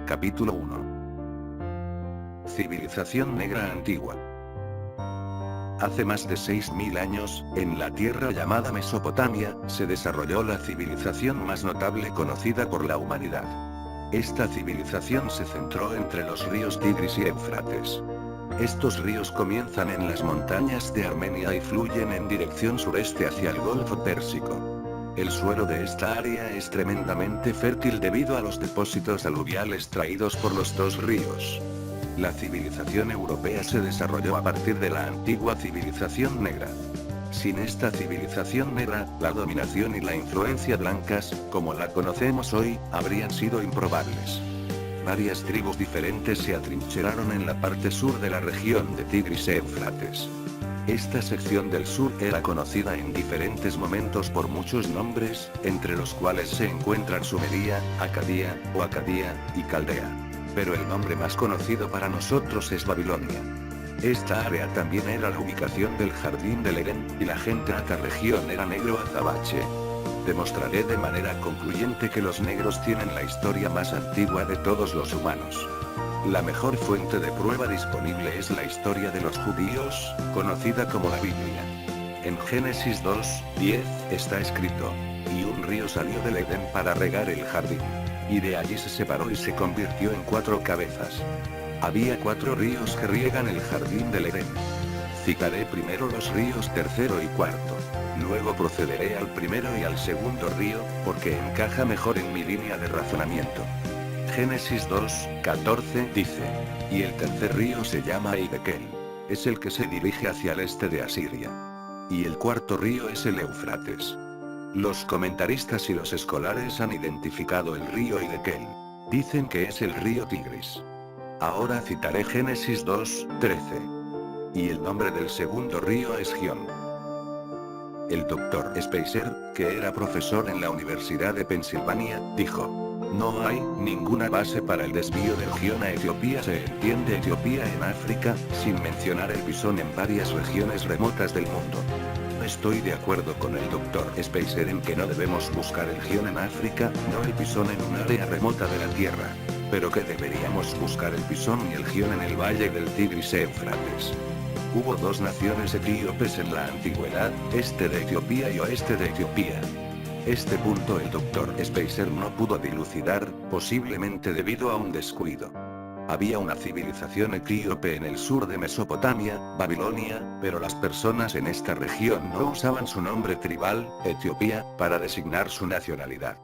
Capítulo 1. Civilización negra antigua. Hace más de 6000 años, en la tierra llamada Mesopotamia, se desarrolló la civilización más notable conocida por la humanidad. Esta civilización se centró entre los ríos Tigris y Éufrates. Estos ríos comienzan en las montañas de Armenia y fluyen en dirección sureste hacia el Golfo Pérsico. El suelo de esta área es tremendamente fértil debido a los depósitos aluviales traídos por los dos ríos. La civilización europea se desarrolló a partir de la antigua civilización negra. Sin esta civilización negra, la dominación y la influencia blancas, como la conocemos hoy, habrían sido improbables. Varias tribus diferentes se atrincheraron en la parte sur de la región de Tigris e Éufrates. Esta sección del sur era conocida en diferentes momentos por muchos nombres, entre los cuales se encuentran Sumeria, Acadía, o Acadía, y Caldea. Pero el nombre más conocido para nosotros es Babilonia. Esta área también era la ubicación del Jardín del Edén, y la gente de esta región era negro azabache. Demostraré de manera concluyente que los negros tienen la historia más antigua de todos los humanos. La mejor fuente de prueba disponible es la historia de los judíos, conocida como la Biblia. En Génesis 2:10, está escrito: "Y un río salió del Edén para regar el jardín. Y de allí se separó y se convirtió en 4 cabezas". Había 4 ríos que riegan el jardín del Edén. Citaré primero los ríos tercero y cuarto. Luego procederé al primero y al segundo río, porque encaja mejor en mi línea de razonamiento. Génesis 2:14 dice: "Y el tercer río se llama Hiddekel. Es el que se dirige hacia el este de Asiria. Y el cuarto río es el Éufrates". Los comentaristas y los escolares han identificado el río Hiddekel. Dicen que es el río Tigris. Ahora citaré Génesis 2:13. Y el nombre del segundo río es Gion. El Dr. Spicer, que era profesor en la Universidad de Pensilvania, dijo: "No hay ninguna base para el desvío del Gion a Etiopía. Se entiende Etiopía en África, sin mencionar el bisón en varias regiones remotas del mundo". Estoy de acuerdo con el Dr. Spicer en que no debemos buscar el Gion en África, no el bisón en un área remota de la Tierra. Pero que deberíamos buscar el bisón y el Gion en el valle del Tigris e Éufrates. Hubo 2 naciones etíopes en la antigüedad, este de Etiopía y oeste de Etiopía. Este punto el Dr. Spicer no pudo dilucidar, posiblemente debido a un descuido. Había una civilización etíope en el sur de Mesopotamia, Babilonia, pero las personas en esta región no usaban su nombre tribal, Etiopía, para designar su nacionalidad.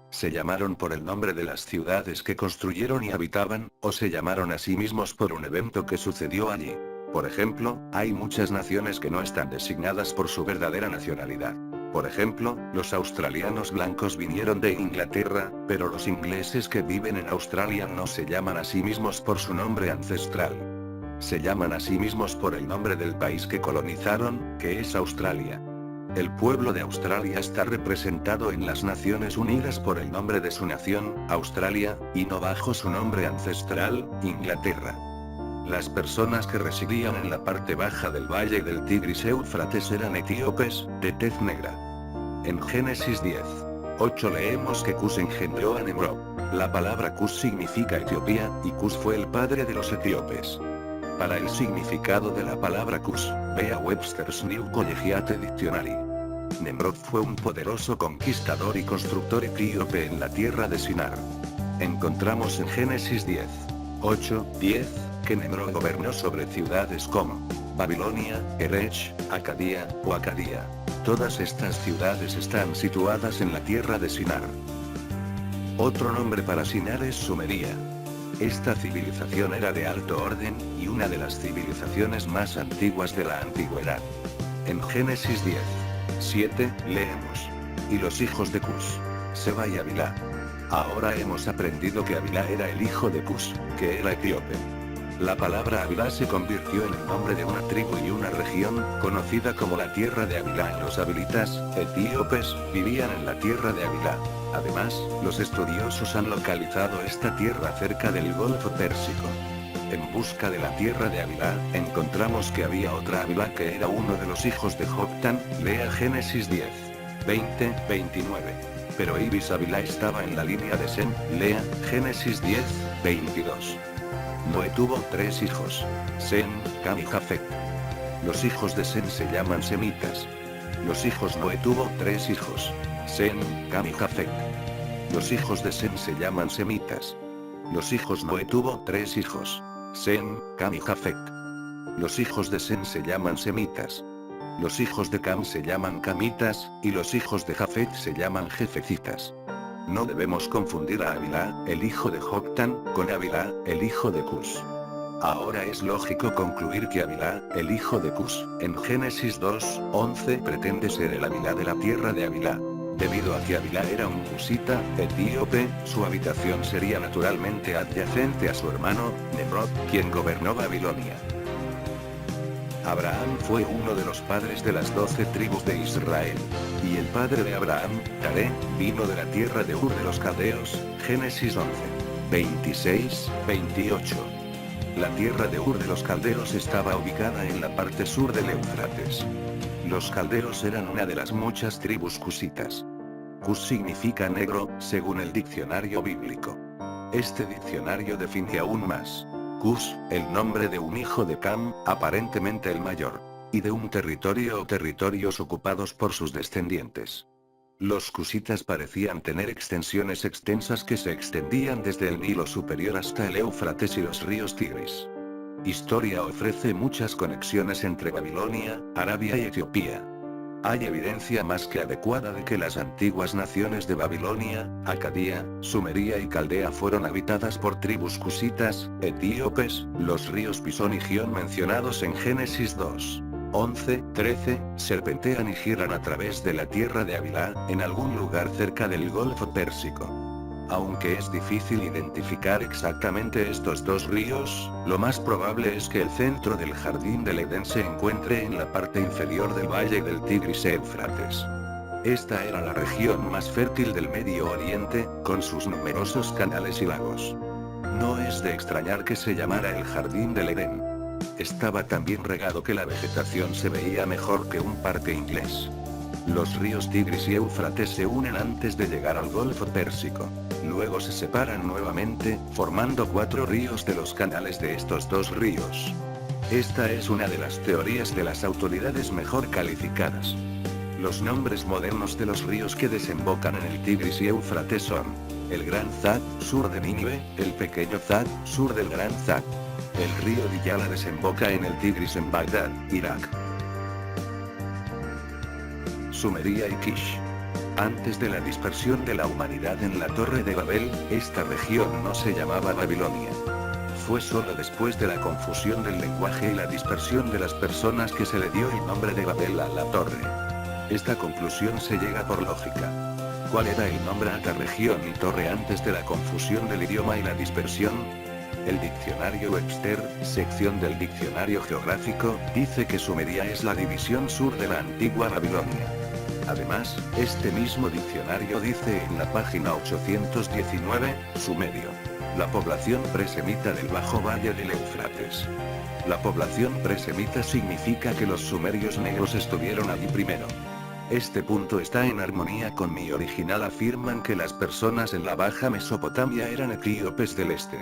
Se llamaron por el nombre de las ciudades que construyeron y habitaban, o se llamaron a sí mismos por un evento que sucedió allí. Por ejemplo, hay muchas naciones que no están designadas por su verdadera nacionalidad. Por ejemplo, los australianos blancos vinieron de Inglaterra, pero los ingleses que viven en Australia no se llaman a sí mismos por su nombre ancestral. Se llaman a sí mismos por el nombre del país que colonizaron, que es Australia. El pueblo de Australia está representado en las Naciones Unidas por el nombre de su nación, Australia, y no bajo su nombre ancestral, Inglaterra. Las personas que residían en la parte baja del valle del Tigris Éufrates eran etíopes, de tez negra. En Génesis 10:8 leemos que Cus engendró a Nemrod. La palabra Cus significa Etiopía, y Cus fue el padre de los etíopes. Para el significado de la palabra Cus, vea Webster's New Collegiate Dictionary. Nemrod fue un poderoso conquistador y constructor etíope en la tierra de Sinar. Encontramos en Génesis 10:8-10, que Nemrod gobernó sobre ciudades como Babilonia, Erech, Acadía, o Acadía. Todas estas ciudades están situadas en la tierra de Sinar. Otro nombre para Sinar es Sumeria. Esta civilización era de alto orden, y una de las civilizaciones más antiguas de la antigüedad. En Génesis 10:7, leemos: "Y los hijos de Cus, Seba y Havilá". Ahora hemos aprendido que Havilá era el hijo de Cus, que era etíope. La palabra Havilá se convirtió en el nombre de una tribu y una región, conocida como la tierra de Havilá. Los habilitas, etíopes, vivían en la tierra de Havilá. Además, los estudiosos han localizado esta tierra cerca del Golfo Pérsico. En busca de la tierra de Havilá, encontramos que había otra Havilá que era uno de los hijos de Joctán, lea Génesis 10:20-29. Pero Ibis Avilá estaba en la línea de Sem, lea, Génesis 10, 22. Noé tuvo 3 hijos. Sem, Cam y Jafet. Los hijos de Sem se llaman semitas. Los hijos Noé tuvo 3 hijos. Sem, Cam y Jafet. Los hijos de Sem se llaman semitas. Los hijos Noé tuvo 3 hijos. Sem, Cam y Jafet. Los hijos de Sem se llaman semitas. Los hijos de Cam se llaman camitas, y los hijos de Jafet se llaman jefecitas. No debemos confundir a Avilá, el hijo de Joctán, con Avilá, el hijo de Cus. Ahora es lógico concluir que Avilá, el hijo de Cus, en Génesis 2, 11 pretende ser el Avilá de la tierra de Avilá. Debido a que Avilá era un cusita, etíope, su habitación sería naturalmente adyacente a su hermano, Nemrod, quien gobernó Babilonia. Abraham fue uno de los padres de las 12 tribus de Israel. Y el padre de Abraham, Taré, vino de la tierra de Ur de los Caldeos, Génesis 11. 26, 28. La tierra de Ur de los Caldeos estaba ubicada en la parte sur del Éufrates. Los caldeos eran una de las muchas tribus cusitas. Cus significa negro, según el diccionario bíblico. Este diccionario define aún más. Cus, el nombre de un hijo de Cam, aparentemente el mayor. Y de un territorio o territorios ocupados por sus descendientes. Los cusitas parecían tener extensiones extensas que se extendían desde el Nilo superior hasta el Éufrates y los ríos Tigris. Historia ofrece muchas conexiones entre Babilonia, Arabia y Etiopía. Hay evidencia más que adecuada de que las antiguas naciones de Babilonia, Acadía, Sumeria y Caldea fueron habitadas por tribus cusitas, etíopes. Los ríos Pisón y Gión mencionados en Génesis 2, 11, 13, serpentean y giran a través de la tierra de Avilá, en algún lugar cerca del Golfo Pérsico. Aunque es difícil identificar exactamente estos dos ríos, lo más probable es que el centro del jardín del Edén se encuentre en la parte inferior del valle del Tigris e Éufrates. Esta era la región más fértil del Medio Oriente, con sus numerosos canales y lagos. No es de extrañar que se llamara el jardín del Edén. Estaba tan bien regado que la vegetación se veía mejor que un parque inglés. Los ríos Tigris y Éufrates se unen antes de llegar al Golfo Pérsico. Luego se separan nuevamente, formando 4 ríos de los canales de estos 2 ríos. Esta es una de las teorías de las autoridades mejor calificadas. Los nombres modernos de los ríos que desembocan en el Tigris y Éufrates son: el Gran Zad, sur de Nínive; el Pequeño Zad, sur del Gran Zad. El río Diyala desemboca en el Tigris en Bagdad, Irak. Sumeria y Kish. Antes de la dispersión de la humanidad en la Torre de Babel, esta región no se llamaba Babilonia. Fue solo después de la confusión del lenguaje y la dispersión de las personas que se le dio el nombre de Babel a la torre. Esta conclusión se llega por lógica. ¿Cuál era el nombre a la región y torre antes de la confusión del idioma y la dispersión? El diccionario Webster, sección del diccionario geográfico, dice que Sumeria es la división sur de la antigua Babilonia. Además, este mismo diccionario dice en la página 819, Sumerio: la población presemita del Bajo Valle del Éufrates. La población presemita significa que los sumerios negros estuvieron allí primero. Este punto está en armonía con mi original. Afirman que las personas en la Baja Mesopotamia eran etíopes del este.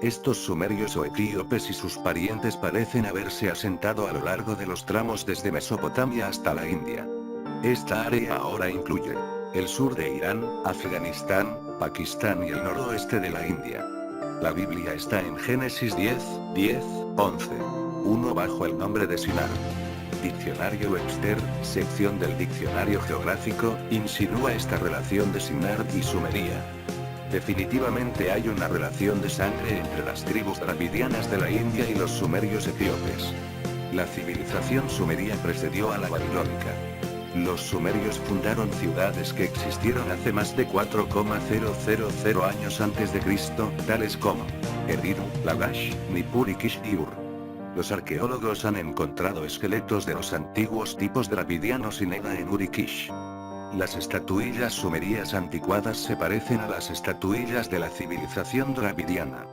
Estos sumerios o etíopes y sus parientes parecen haberse asentado a lo largo de los tramos desde Mesopotamia hasta la India. Esta área ahora incluye el sur de Irán, Afganistán, Pakistán y el noroeste de la India. La Biblia está en Génesis 10, 10, 11. 1 bajo el nombre de Sinar. Diccionario Webster, sección del diccionario geográfico, insinúa esta relación de Sinar y Sumeria. Definitivamente hay una relación de sangre entre las tribus dravidianas de la India y los sumerios etíopes. La civilización sumeria precedió a la babilónica. Los sumerios fundaron ciudades que existieron hace más de 4,000 años antes de Cristo, tales como Eridu, Lagash, Nippur y Kish y Ur. Los arqueólogos han encontrado esqueletos de los antiguos tipos dravidianos y Neda en Ur y Kish. Las estatuillas sumerias anticuadas se parecen a las estatuillas de la civilización dravidiana.